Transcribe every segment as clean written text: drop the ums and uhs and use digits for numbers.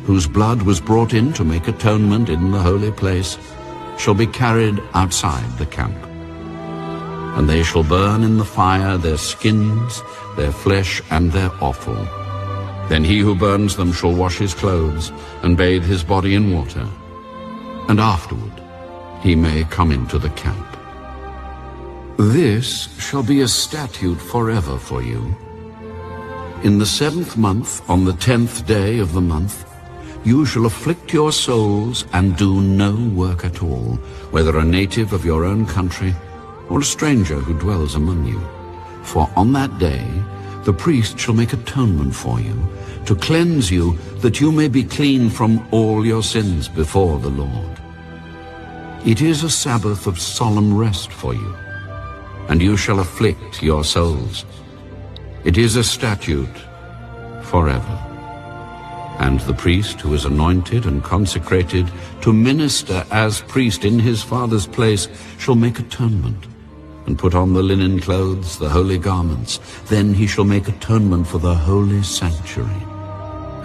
whose blood was brought in to make atonement in the holy place, shall be carried outside the camp. And they shall burn in the fire their skins, their flesh, and their offal. Then he who burns them shall wash his clothes, and bathe his body in water, and afterward he may come into the camp. This shall be a statute forever for you. In the 7th month, on the 10th day of the month, you shall afflict your souls and do no work at all, whether a native of your own country or a stranger who dwells among you. For on that day the priest shall make atonement for you, to cleanse you, that you may be clean from all your sins before the Lord. It is a Sabbath of solemn rest for you, and you shall afflict your souls. It is a statute forever. And the priest who is anointed and consecrated to minister as priest in his Father's place shall make atonement, and put on the linen clothes, the holy garments. Then he shall make atonement for the holy sanctuary.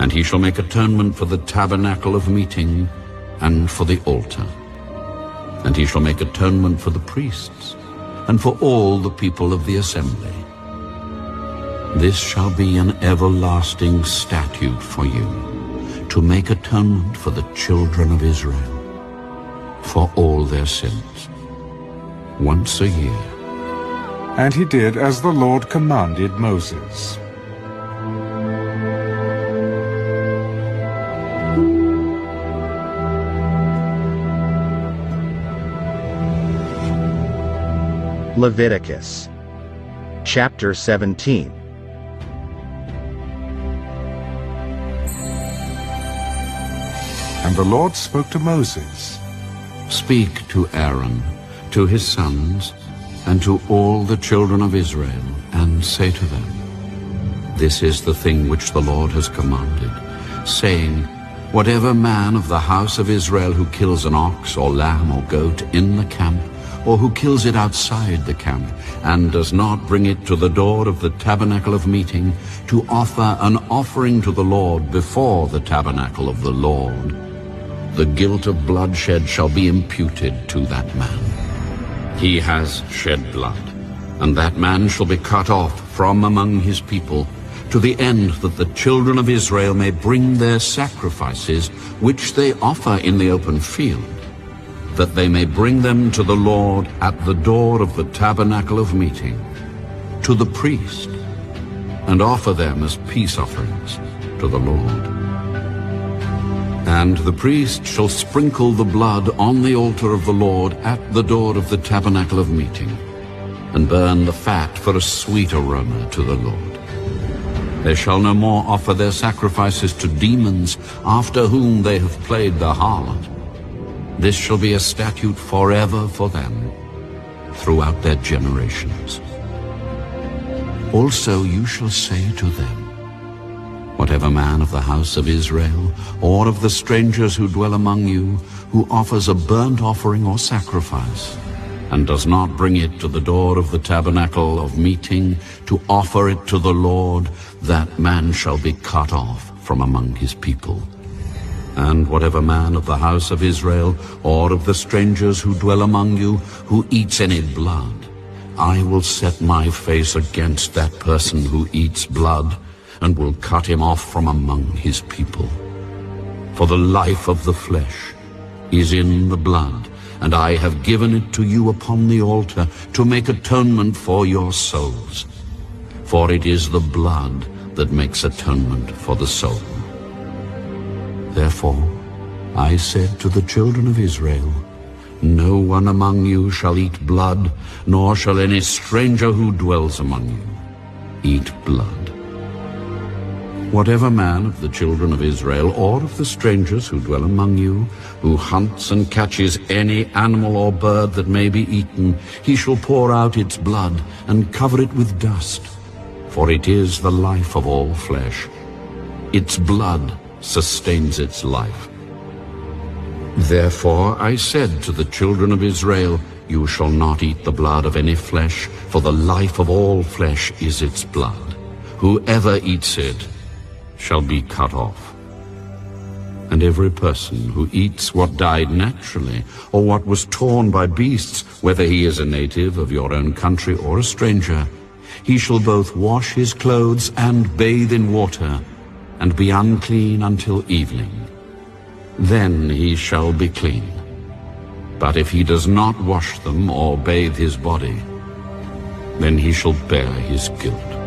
And he shall make atonement for the tabernacle of meeting and for the altar. And he shall make atonement for the priests and for all the people of the assembly. This shall be an everlasting statute for you, to make atonement for the children of Israel, for all their sins, once a year. And he did as the Lord commanded Moses. Leviticus, chapter 17. And the Lord spoke to Moses. Speak to Aaron, to his sons, and to all the children of Israel, and say to them, This is the thing which the Lord has commanded, saying, Whatever man of the house of Israel who kills an ox or lamb or goat in the camp, or who kills it outside the camp, and does not bring it to the door of the tabernacle of meeting, to offer an offering to the Lord before the tabernacle of the Lord, the guilt of bloodshed shall be imputed to that man. He has shed blood, and that man shall be cut off from among his people, to the end that the children of Israel may bring their sacrifices, which they offer in the open field, that they may bring them to the Lord at the door of the tabernacle of meeting, to the priest, and offer them as peace offerings to the Lord. And the priest shall sprinkle the blood on the altar of the Lord at the door of the tabernacle of meeting, and burn the fat for a sweet aroma to the Lord. They shall no more offer their sacrifices to demons, after whom they have played the harlot. This shall be a statute forever for them, throughout their generations. Also you shall say to them, Whatever man of the house of Israel, or of the strangers who dwell among you, who offers a burnt offering or sacrifice, and does not bring it to the door of the tabernacle of meeting to offer it to the Lord, that man shall be cut off from among his people. And whatever man of the house of Israel, or of the strangers who dwell among you, who eats any blood, I will set my face against that person who eats blood, and will cut him off from among his people. For the life of the flesh is in the blood, and I have given it to you upon the altar to make atonement for your souls. For it is the blood that makes atonement for the soul. Therefore I said to the children of Israel, No one among you shall eat blood, nor shall any stranger who dwells among you eat blood. Whatever man of the children of Israel, or of the strangers who dwell among you, who hunts and catches any animal or bird that may be eaten, he shall pour out its blood and cover it with dust. For it is the life of all flesh. Its blood sustains its life. Therefore I said to the children of Israel, You shall not eat the blood of any flesh, for the life of all flesh is its blood. Whoever eats it shall be cut off. And every person who eats what died naturally, or what was torn by beasts, whether he is a native of your own country or a stranger, he shall both wash his clothes and bathe in water, and be unclean until evening. Then he shall be clean. But if he does not wash them or bathe his body, then he shall bear his guilt.